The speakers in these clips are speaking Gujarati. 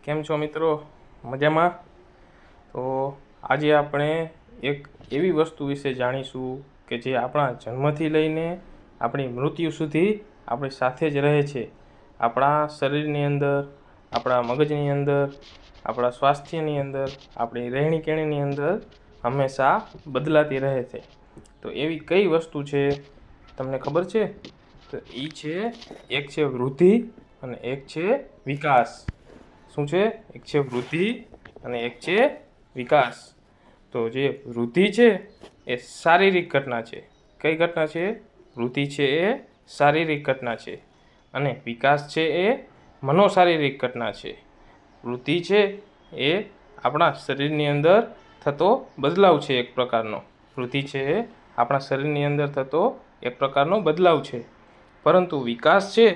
કેમ છો મિત્રો? મજામાં? તો આજે આપણે એક એવી વસ્તુ વિશે જાણીશું કે જે આપણા જન્મથી લઈને આપણી મૃત્યુ સુધી આપણી સાથે જ રહે છે. આપણા શરીરની અંદર, આપણા મગજની અંદર, આપણા સ્વાસ્થ્યની અંદર, આપણી રહેણી કહેણીની અંદર હંમેશા બદલાતી રહે છે. તો એવી કઈ વસ્તુ છે તમને ખબર છે? તો એ છે, એક છે વૃદ્ધિ અને એક છે વિકાસ. શું છે? એક છે વૃદ્ધિ અને એક છે વિકાસ. તો જે વૃદ્ધિ છે એ શારીરિક ઘટના છે. કઈ ઘટના છે? વૃદ્ધિ છે એ શારીરિક ઘટના છે અને વિકાસ છે એ મનોશારીરિક ઘટના છે. વૃદ્ધિ છે એ આપણા શરીરની અંદર થતો બદલાવ છે એક પ્રકારનો. વૃદ્ધિ છે એ આપણા શરીરની અંદર થતો એક પ્રકારનો બદલાવ છે. પરંતુ વિકાસ છે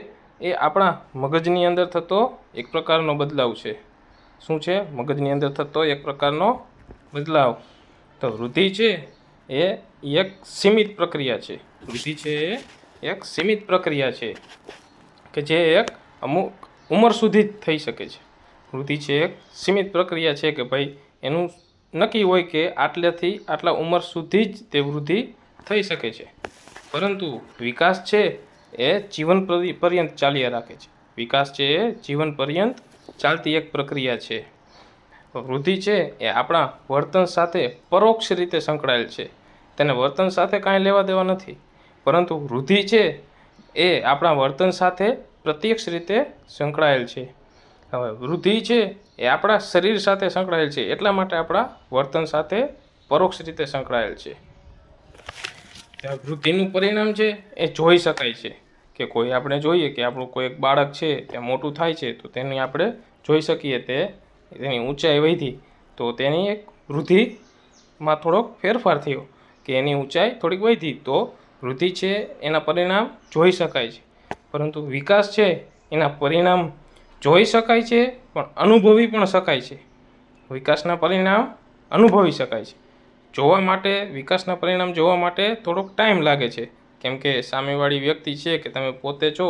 એ આપણા મગજની અંદર થતો એક પ્રકારનો બદલાવ છે. શું છે? મગજની અંદર થતો એક પ્રકારનો બદલાવ. તો વૃદ્ધિ છે એ એક સીમિત પ્રક્રિયા છે. વૃદ્ધિ છે એ એક સીમિત પ્રક્રિયા છે કે જે એક અમુક ઉંમર સુધી જ થઈ શકે છે. વૃદ્ધિ છે એક સીમિત પ્રક્રિયા છે કે ભાઈ એનું નક્કી હોય કે આટલાથી આટલા ઉંમર સુધી જ તે વૃદ્ધિ થઈ શકે છે. પરંતુ વિકાસ છે એ જીવન પર્યંત ચાલ્યા રાખે છે. વિકાસ છે એ જીવન પર્યંત ચાલતી એક પ્રક્રિયા છે. વૃદ્ધિ છે એ આપણા વર્તન સાથે પરોક્ષ રીતે સંકળાયેલ છે. તેને વર્તન સાથે કાંઈ લેવા દેવા નથી. પરંતુ વૃદ્ધિ છે એ આપણા વર્તન સાથે પ્રત્યક્ષ રીતે સંકળાયેલ છે. હવે વૃદ્ધિ છે એ આપણા શરીર સાથે સંકળાયેલ છે, એટલા માટે આપણા વર્તન સાથે પરોક્ષ રીતે સંકળાયેલ છે. વૃદ્ધિનું પરિણામ છે એ જોઈ શકાય છે કે કોઈ આપણે જોઈએ કે આપણું કોઈ એક બાળક છે તે મોટું થાય છે તો તેની આપણે જોઈ શકીએ તેની ઊંચાઈ વધી તો તેની એક વૃદ્ધિમાં થોડોક ફેરફાર થયો કે એની ઊંચાઈ થોડીક વધી તો વૃદ્ધિ છે એના પરિણામ જોઈ શકાય છે. પરંતુ વિકાસ છે એના પરિણામ જોઈ શકાય છે પણ અનુભવી પણ શકાય છે. વિકાસના પરિણામ અનુભવી શકાય છે. જોવા માટે વિકાસના પરિણામ જોવા માટે થોડોક ટાઈમ લાગે છે. કેમ કે સામેવાળી વ્યક્તિ છે કે તમે પોતે છો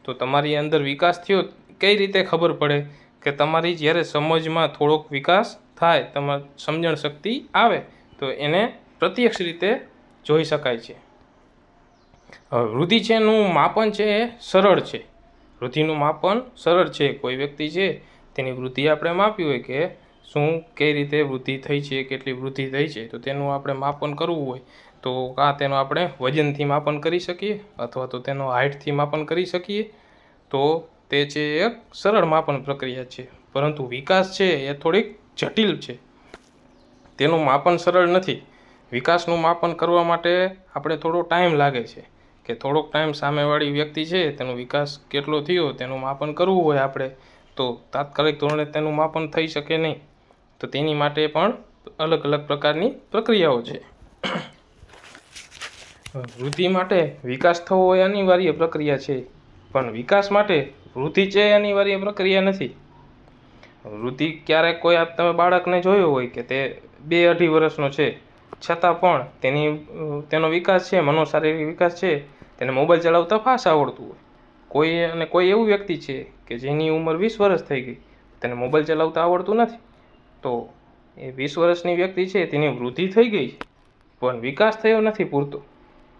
તો તમારી અંદર વિકાસ થયો કઈ રીતે ખબર પડે કે તમારી જ્યારે સમજમાં થોડોક વિકાસ થાય, તમારી સમજણ શક્તિ આવે તો એને પ્રત્યક્ષ રીતે જોઈ શકાય છે. વૃદ્ધિ છે એનું માપન છે એ સરળ છે. વૃદ્ધિનું માપન સરળ છે. કોઈ વ્યક્તિ છે તેની વૃદ્ધિ આપણે માપી હોય કે શું કઈ રીતે વૃદ્ધિ થઈ છે, કેટલી વૃદ્ધિ થઈ છે, તો તેનું આપણે માપન કરવું હોય તો કાં તેનું આપણે વજનથી માપન કરી શકીએ અથવા તો તેનો હાઇટથી માપન કરી શકીએ. તો તે છે એક સરળ માપન પ્રક્રિયા છે. પરંતુ વિકાસ છે એ થોડીક જટિલ છે. તેનું માપન સરળ નથી. વિકાસનું માપન કરવા માટે આપણે થોડો ટાઈમ લાગે છે કે થોડોક ટાઈમ સામેવાળી વ્યક્તિ છે તેનો વિકાસ કેટલો થયો તેનું માપન કરવું હોય આપણે તો તાત્કાલિક ધોરણે તેનું માપન થઈ શકે નહીં. તો તેની માટે પણ અલગ અલગ પ્રકારની પ્રક્રિયાઓ છે. વૃદ્ધિ માટે વિકાસ થવો એ અનિવાર્ય પ્રક્રિયા છે પણ વિકાસ માટે વૃદ્ધિ છે એ અનિવાર્ય પ્રક્રિયા નથી. વૃદ્ધિ ક્યારેક કોઈ તમે બાળકને જોયો હોય કે તે 2-2.5 વર્ષનો છે છતાં પણ તેનો વિકાસ છે, મનોશારીરિક વિકાસ છે, તેને મોબાઈલ ચલાવતા ફાસ્ટ આવડતું હોય. કોઈ એવું વ્યક્તિ છે કે જેની ઉંમર 20 વર્ષ થઈ ગઈ, તેને મોબાઈલ ચલાવતા આવડતું નથી. તો એ 20 વર્ષની વ્યક્તિ છે તેની વૃદ્ધિ થઈ ગઈ પણ વિકાસ થયો નથી પૂરતો.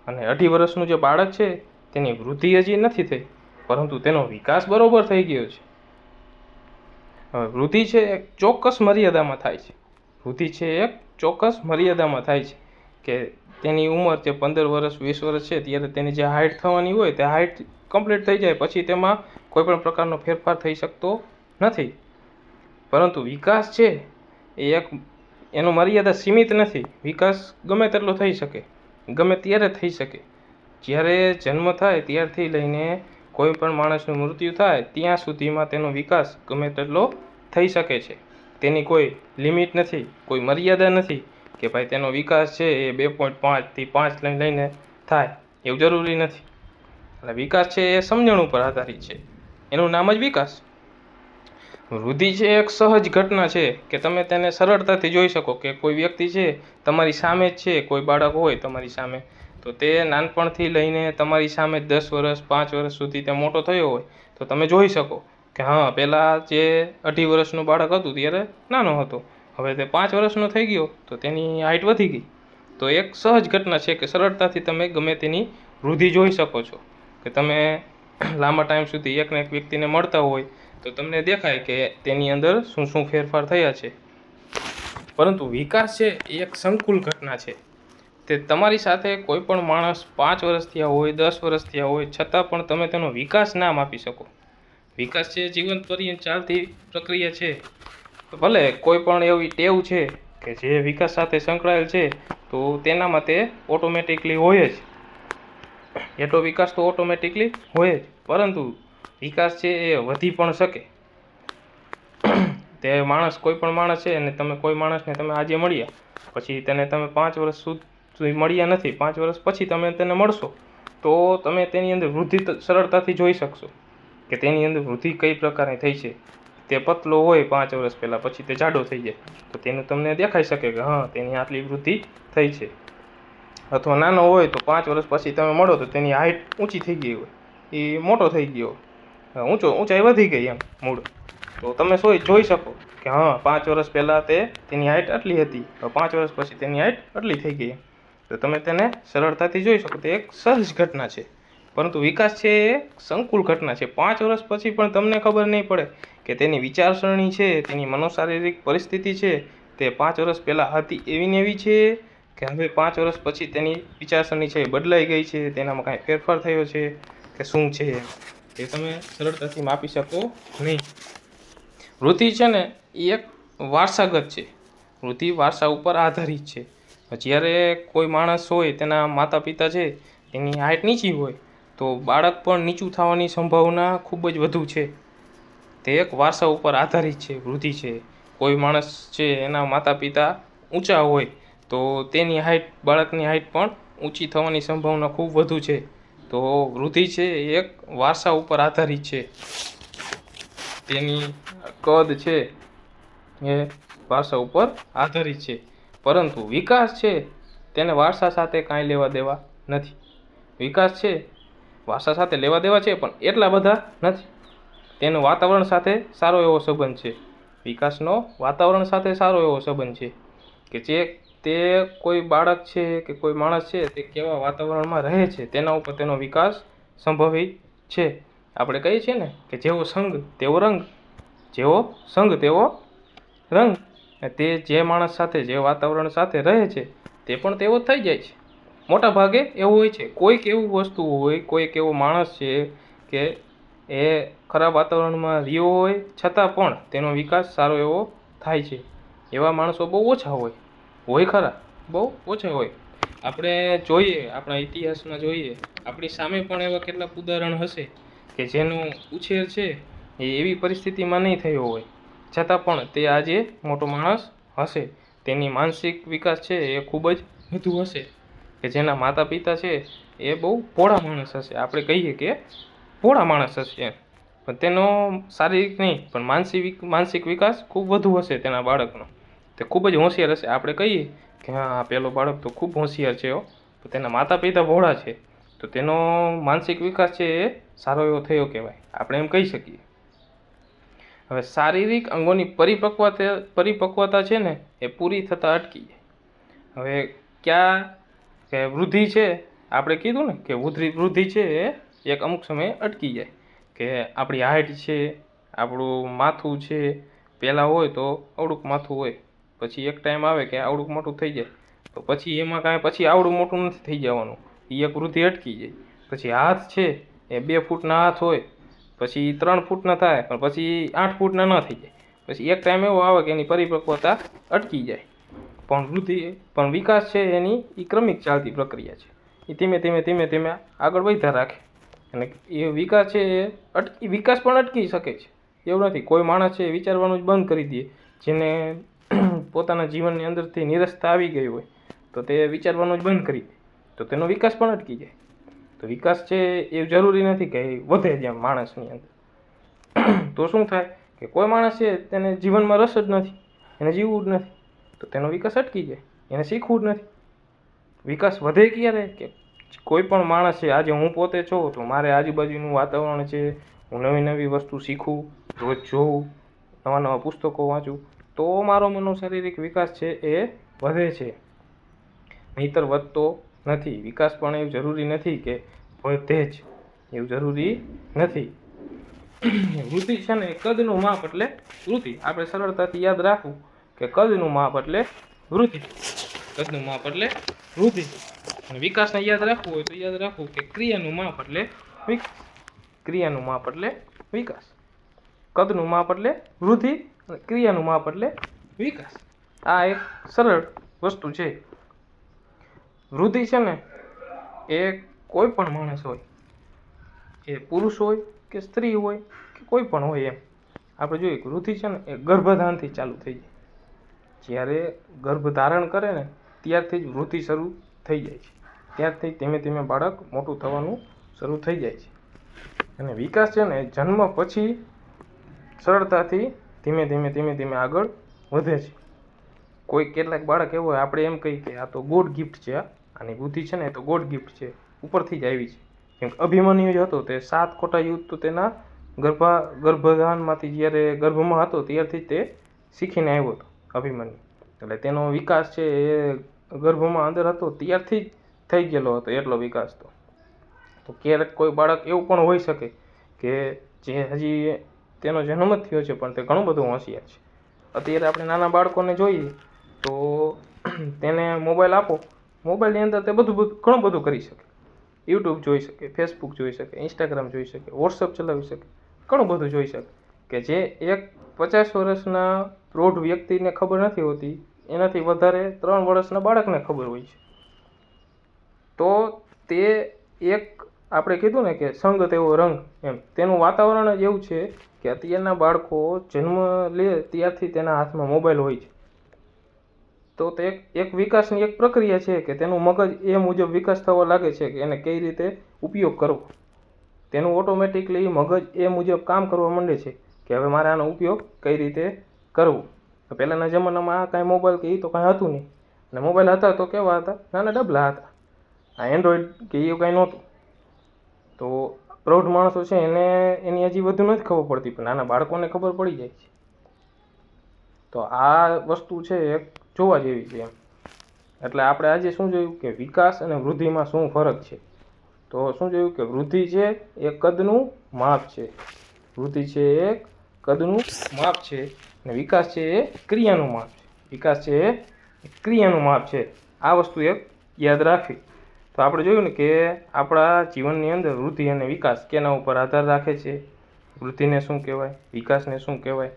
અને 2.5 વર્ષનું જે બાળક છે તેની વૃદ્ધિ હજી નથી થઈ પરંતુ તેનો વિકાસ બરોબર થઈ ગયો છે. હવે વૃદ્ધિ છે એક ચોક્કસ મર્યાદામાં થાય છે. વૃદ્ધિ છે એક ચોક્કસ મર્યાદામાં થાય છે કે તેની ઉંમર જે 15 વર્ષ 20 વર્ષ છે ત્યારે તેની જે હાઇટ થવાની હોય તે હાઇટ કમ્પ્લીટ થઈ જાય પછી તેમાં કોઈ પણ પ્રકારનો ફેરફાર થઈ શકતો નથી. પરંતુ વિકાસ છે એ એનો મર્યાદા સીમિત નથી. વિકાસ ગમે તેટલો થઈ શકે, ગમે ત્યારે થઈ શકે. જ્યારે જન્મ થાય ત્યારથી લઈને કોઈ પણ માણસનું મૃત્યુ થાય ત્યાં સુધીમાં તેનો વિકાસ ગમે તેટલો થઈ શકે છે. તેની કોઈ લિમિટ નથી, કોઈ મર્યાદા નથી કે ભાઈ તેનો વિકાસ છે એ 2.5થી 5 લઈને થાય એવું જરૂરી નથી. એટલે વિકાસ છે એ સમજણ ઉપર આધારિત છે. એનું નામ જ વિકાસ. વૃદ્ધિ છે એક સહજ ઘટના છે કે તમે તેને સરળતાથી જોઈ શકો કે કોઈ વ્યક્તિ છે તમારી સામે જ છે, કોઈ બાળક હોય તમારી સામે તો તે નાનપણથી લઈને તમારી સામે 10 વર્ષ 5 વર્ષ સુધી તે મોટો થયો હોય તો તમે જોઈ શકો કે હા પહેલાં જે 2.5 વર્ષનું બાળક હતું ત્યારે નાનો હતો, હવે તે 5 વર્ષનો થઈ ગયો તો તેની હાઇટ વધી ગઈ. તો એક સહજ ઘટના છે કે સરળતાથી તમે ગમે તેની વૃદ્ધિ જોઈ શકો છો. કે તમે લાંબા ટાઈમ સુધી એકને એક વ્યક્તિને મળતા હોય તો તમને દેખાય કે તેની અંદર શું શું ફેરફાર થયા છે. પરંતુ વિકાસ છે એ એક સંકુલ ઘટના છે. તે તમારી સાથે કોઈ પણ માણસ 5 વર્ષ થયા હોય, 10 વર્ષ થયા હોય, છતાં પણ તમે તેનો વિકાસ ના માપી શકો. વિકાસ છે જીવન પર્યંત ચાલતી પ્રક્રિયા છે. ભલે કોઈ પણ એવી ટેવ છે કે જે વિકાસ સાથે સંકળાયેલ છે તો તેનામાં તે ઓટોમેટિકલી હોય જ. એટલો વિકાસ તો ઓટોમેટિકલી હોય જ, પરંતુ વિકાસ છે એ વધી પણ શકે. તે માણસ કોઈ પણ માણસ છે અને તમે કોઈ માણસને તમે આજે મળ્યા, પછી તેને તમે 5 વર્ષ સુધી મળ્યા નથી, 5 વર્ષ પછી તમે તેને મળશો તો તમે તેની અંદર વૃદ્ધિ સરળતાથી જોઈ શકશો કે તેની અંદર વૃદ્ધિ કઈ પ્રકારની થઈ છે. તે પતલો હોય 5 વર્ષ પહેલાં, પછી તે જાડો થઈ જાય તો તેનું તમને દેખાઈ શકે કે હા તેની આટલી વૃદ્ધિ થઈ છે. અથવા નાનો હોય તો 5 વર્ષ પછી તમે મળો તો તેની હાઇટ ઊંચી થઈ ગઈ હોય, એ મોટો થઈ ગયો, ઊંચાઈ વધી ગઈ એમ મૂળ. તો તમે જોઈ શકો કે હા 5 વર્ષ પહેલાં તેની હાઇટ આટલી હતી, તો 5 વર્ષ પછી તેની હાઇટ આટલી થઈ ગઈ. તો તમે તેને સરળતાથી જોઈ શકો. તે એક સહજ ઘટના છે. પરંતુ વિકાસ છે એ સંકુલ ઘટના છે. 5 વર્ષ પછી પણ તમને ખબર નહીં પડે કે તેની વિચારસરણી છે, તેની મનોશારીરિક પરિસ્થિતિ છે તે 5 વર્ષ પહેલાં હતી એવી ને એવી છે કે હવે 5 વર્ષ પછી તેની વિચારસરણી છે એ બદલાઈ ગઈ છે, તેનામાં કાંઈ ફેરફાર થયો છે કે શું છે એ તમે સરળતાથી માપી શકો નહીં. વૃદ્ધિ છે ને એ એક વારસાગત છે. વૃદ્ધિ વારસા ઉપર આધારિત છે. જ્યારે કોઈ માણસ હોય તેના માતા પિતા છે એની હાઇટ નીચી હોય તો બાળક પણ નીચું થવાની સંભાવના ખૂબ જ વધુ છે. તે એક વારસા ઉપર આધારિત છે વૃદ્ધિ છે. કોઈ માણસ છે એના માતા પિતા ઊંચા હોય તો તેની હાઇટ, બાળકની હાઇટ પણ ઊંચી થવાની સંભાવના ખૂબ વધુ છે. તો વૃદ્ધિ છે એ એક વારસા ઉપર આધારિત છે. તેની કદ છે એ વારસા ઉપર આધારિત છે. પરંતુ વિકાસ છે તેને વારસા સાથે કાંઈ લેવા દેવા નથી. વિકાસ છે વારસા સાથે લેવા દેવા છે પણ એટલા બધા નથી. તેનો વાતાવરણ સાથે સારો એવો સંબંધ છે. વિકાસનો વાતાવરણ સાથે સારો એવો સંબંધ છે કે તે કોઈ બાળક છે કે કોઈ માણસ છે તે કેવા વાતાવરણમાં રહે છે તેના ઉપર તેનો વિકાસ સંભવિત છે. આપણે કહીએ છીએ ને કે જેવો સંગ તેવો રંગ, જેવો સંગ તેવો રંગ. તે જે માણસ સાથે, જે વાતાવરણ સાથે રહે છે તે પણ તેવો થઈ જાય છે. મોટા ભાગે એવું હોય છે. કોઈક એવું વસ્તુ હોય, કોઈક એવો માણસ છે કે એ ખરાબ વાતાવરણમાં રહ્યો હોય છતાં પણ તેનો વિકાસ સારો એવો થાય છે. એવા માણસો બહુ ઓછા હોય ખરા, બહુ ઓછા હોય. આપણે જોઈએ, આપણા ઇતિહાસમાં જોઈએ, આપણી સામે પણ એવા કેટલાક ઉદાહરણ હશે કે જેનો ઉછેર છે એ એવી પરિસ્થિતિમાં નહીં થયો હોય છતાં પણ તે આજે મોટો માણસ હશે. તેની માનસિક વિકાસ છે એ ખૂબ જ વધુ હશે. કે જેના માતા પિતા છે એ બહુ ભોળા માણસ હશે. આપણે કહીએ કે ભોળા માણસ હશે, પણ તેનો શારીરિક નહીં પણ માનસિક વિકાસ ખૂબ વધુ હશે તેના બાળકનો. તે ખૂબ જ હોશિયાર હશે. આપણે કહીએ કે હા પેલો બાળક તો ખૂબ હોશિયાર છે, તો તેના માતા પિતા ભોળા છે તો તેનો માનસિક વિકાસ છે એ સારો એવો થયો કહેવાય, આપણે એમ કહી શકીએ. હવે શારીરિક અંગોની પરિપક્વતા છે ને એ પૂરી થતાં અટકી જાય. હવે ક્યાં કે વૃદ્ધિ છે, આપણે કીધું ને કે વૃદ્ધિ છે એ એક અમુક સમયે અટકી જાય. કે આપણી હાઇટ છે, આપણું માથું છે, પહેલાં હોય તો આવડુંક માથું હોય, પછી એક ટાઈમ આવે કે આવડુંક મોટું થઈ જાય તો પછી એમાં કાંઈ પછી આવડું મોટું નથી થઈ જવાનું, એ એક વૃદ્ધિ અટકી જાય. પછી હાથ છે એ 2 ફૂટના હાથ હોય, પછી 3 ફૂટના થાય, પણ પછી 8 ફૂટના ન થઈ જાય. પછી એક ટાઈમ એવો આવે કે એની પરિપક્વતા અટકી જાય. પણ વિકાસ છે એની એ ક્રમિક ચાલતી પ્રક્રિયા છે. એ ધીમે ધીમે આગળ વધતા રાખે. અને એ વિકાસ છે એ વિકાસ પણ અટકી શકે છે. એવું નથી કોઈ માણસ છે વિચારવાનું જ બંધ કરી દે, જેને પોતાના જીવનની અંદરથી નિરસતા આવી ગઈ હોય તો તે વિચારવાનું જ બંધ કરી દે તો તેનો વિકાસ પણ અટકી જાય. તો વિકાસ છે એ જરૂરી નથી કે વધે જેમ માણસની અંદર. તો શું થાય કે કોઈ માણસ છે તેને જીવનમાં રસ જ નથી, એને જીવવું જ નથી, તો તેનો વિકાસ અટકી જાય, એને શીખવું જ નથી. વિકાસ વધે ક્યારે કે કોઈ પણ માણસ છે, આજે હું પોતે છું તો મારે આજુબાજુનું વાતાવરણ છે, હું નવી નવી વસ્તુ શીખું, રોજ જોઉં, નવા નવા પુસ્તકો વાંચું, તો મારો મનોશારીરિક વિકાસ છે એ વધે છે, નહીંતર વધતો નથી. વિકાસ પણ એવું જરૂરી નથી કે વધે જ, એવું જરૂરી નથી. વૃદ્ધિ છે ને કદનું માપ એટલે વૃદ્ધિ. આપણે સરળતાથી યાદ રાખવું કે કદનું માપ એટલે વૃદ્ધિ, કદનું માપ એટલે વૃદ્ધિ. અને વિકાસને યાદ રાખવું હોય તો યાદ રાખવું કે ક્રિયાનું માપ એટલે વિકાસ, ક્રિયાનું માપ એટલે વિકાસ. કદનું માપ એટલે વૃદ્ધિ અને ક્રિયાનું માપ એટલે વિકાસ. આ એક સરળ વસ્તુ છે. વૃદ્ધિ છે ને એ કોઈ પણ માણસ હોય, એ પુરુષ હોય કે સ્ત્રી હોય કે કોઈ પણ હોય, એમ આપણે જોઈએ કે વૃદ્ધિ છે ને એ ગર્ભધારણથી ચાલુ થઈ જાય. જ્યારે ગર્ભ ધારણ કરે ને ત્યારથી જ વૃદ્ધિ શરૂ થઈ જાય છે. ત્યારથી ધીમે ધીમે બાળક મોટું થવાનું શરૂ થઈ જાય છે. અને વિકાસ છે ને જન્મ પછી સરળતાથી ધીમે ધીમે આગળ વધે છે. કોઈ કેટલાક બાળક એવું હોય, આપણે એમ કહીએ કે આ તો ગોડ ગિફ્ટ છે, આની બુદ્ધિ છે ને એ તો ગોડ ગિફ્ટ છે, ઉપરથી જ આવી છે. કેમ કે અભિમન્યુ જ હતો તે 7 ખોટા યુદ્ધ તો તેના ગર્ભધાનમાંથી જ્યારે ગર્ભમાં હતો ત્યારથી તે શીખીને આવ્યો હતો અભિમન્યુ. એટલે તેનો વિકાસ છે એ ગર્ભમાં અંદર હતો ત્યારથી જ થઈ ગયેલો હતો, એટલો વિકાસ તો. તો ક્યારેક કોઈ બાળક એવું પણ હોઈ શકે કે જે હજી તેનો જન્મ જ થયો છે પણ તે ઘણું બધું હોશિયાર છે. અત્યારે આપણે નાના બાળકોને જોઈએ તો તેને મોબાઈલ આપો, મોબાઈલની અંદર તે ઘણું બધું કરી શકે. યુટ્યુબ જોઈ શકે, ફેસબુક જોઈ શકે, ઇન્સ્ટાગ્રામ જોઈ શકે, વોટ્સઅપ ચલાવી શકે, ઘણું બધું જોઈ શકે કે જે એક 50 વર્ષના પ્રૌઢ વ્યક્તિને ખબર નથી હોતી, એનાથી વધારે 3 વર્ષના બાળકને ખબર હોય છે. તો તે એક આપણે કીધું ને કે સંગ તેવો રંગ, એમ તેનું વાતાવરણ જ એવું છે કે અત્યારના બાળકો જન્મ લે ત્યારથી તેના હાથમાં મોબાઈલ હોય છે. તો તે એક વિકાસની એક પ્રક્રિયા છે કે તેનું મગજ એ મુજબ વિકાસ થવા લાગે છે કે એને કઈ રીતે ઉપયોગ કરવો. તેનું ઓટોમેટિકલી મગજ એ મુજબ કામ કરવા માંડે છે કે હવે મારે આનો ઉપયોગ કઈ રીતે કરવો. પહેલાંના જમાનામાં કાંઈ મોબાઈલ કે એ તો કાંઈ હતું નહીં, અને મોબાઈલ હતા તો કેવા હતા, નાના ડબલા હતા. આ એન્ડ્રોઈડ કે એવું કાંઈ નહોતું. તો પ્રૌઢ માણસો છે એને એની હજી વધુ નથી ખબર પડતી, પણ નાના બાળકોને ખબર પડી જાય છે. તો આ વસ્તુ છે એક જોવા જેવી છે એમ. એટલે આપણે આજે શું જોયું કે વિકાસ અને વૃદ્ધિમાં શું ફરક છે. તો શું જોયું કે વૃદ્ધિ છે એ કદનું માપ છે, વૃદ્ધિ છે એ કદનું માપ છે, અને વિકાસ છે એ ક્રિયાનું માપ છે. વિકાસ છે એ ક્રિયાનું માપ છે. આ વસ્તુ એક યાદ રાખવી. તો આપણે જોયું ને કે આપણા જીવનની અંદર વૃદ્ધિ અને વિકાસ કેના ઉપર આધાર રાખે છે. વૃદ્ધિને શું કહેવાય, વિકાસને શું કહેવાય.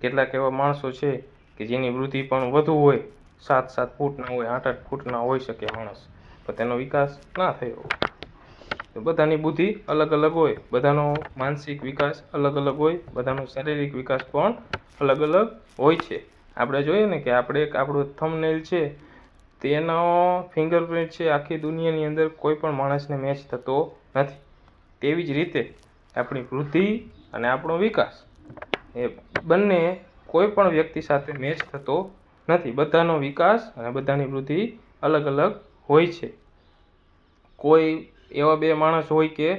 કેટલાક એવા માણસો છે કે જેની વૃદ્ધિ પણ વધુ હોય, 7-7 ફૂટના હોય, 8-8 ફૂટના હોઈ શકે માણસ, પણ તેનો વિકાસ ના થયો હોય. તો બધાની બુદ્ધિ અલગ અલગ હોય, બધાનો માનસિક વિકાસ અલગ અલગ હોય, બધાનો શારીરિક વિકાસ પણ અલગ અલગ હોય છે. આપણે જોઈએ ને કે આપણે એક આપણું થંબનેલ છે તેનો ફિંગરપ્રિન્ટ છે આખી દુનિયાની અંદર કોઈ પણ માણસને મેચ થતો નથી. તેવી જ રીતે આપણી વૃદ્ધિ અને આપણો વિકાસ એ બંને કોઈ પણ વ્યક્તિ સાથે મેચ થતો નથી. બધાનો વિકાસ અને બધાની વૃદ્ધિ અલગ અલગ હોય છે. કોઈ એવા બે માણસ હોય કે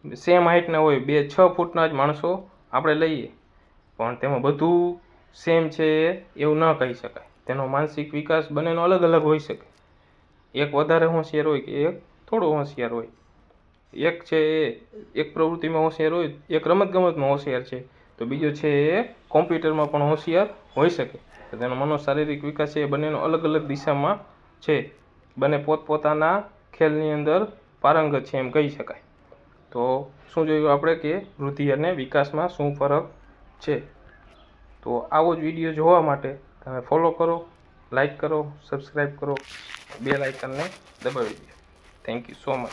સેમ હાઇટના હોય, 2-6 ફૂટના જ માણસો આપણે લઈએ, પણ તેમાં બધું સેમ છે એવું ન કહી શકાય. તેનો માનસિક વિકાસ બંનેનો અલગ અલગ હોઈ શકે. એક વધારે હોશિયાર હોય કે એક થોડો હોશિયાર હોય. એક છે એ એક પ્રવૃત્તિમાં હોશિયાર હોય, એક રમતગમતમાં હોશિયાર છે, તો બીજો છે એ કોમ્પ્યુટરમાં પણ હોશિયાર હોઈ શકે. તો તેનો મનોશારીરિક વિકાસ છે એ બંનેનો અલગ અલગ દિશામાં છે. બંને પોતપોતાના ખેલની અંદર પારંગત છે એમ કહી શકાય. તો શું જોયું આપણે કે વૃદ્ધિ અને વિકાસમાં શું ફરક છે. તો આવો જ વિડીયો જોવા માટે તમે ફોલો કરો, લાઈક કરો, સબસ્ક્રાઈબ કરો, બેલ આઇકનને દબાવી દો. Thank you so much.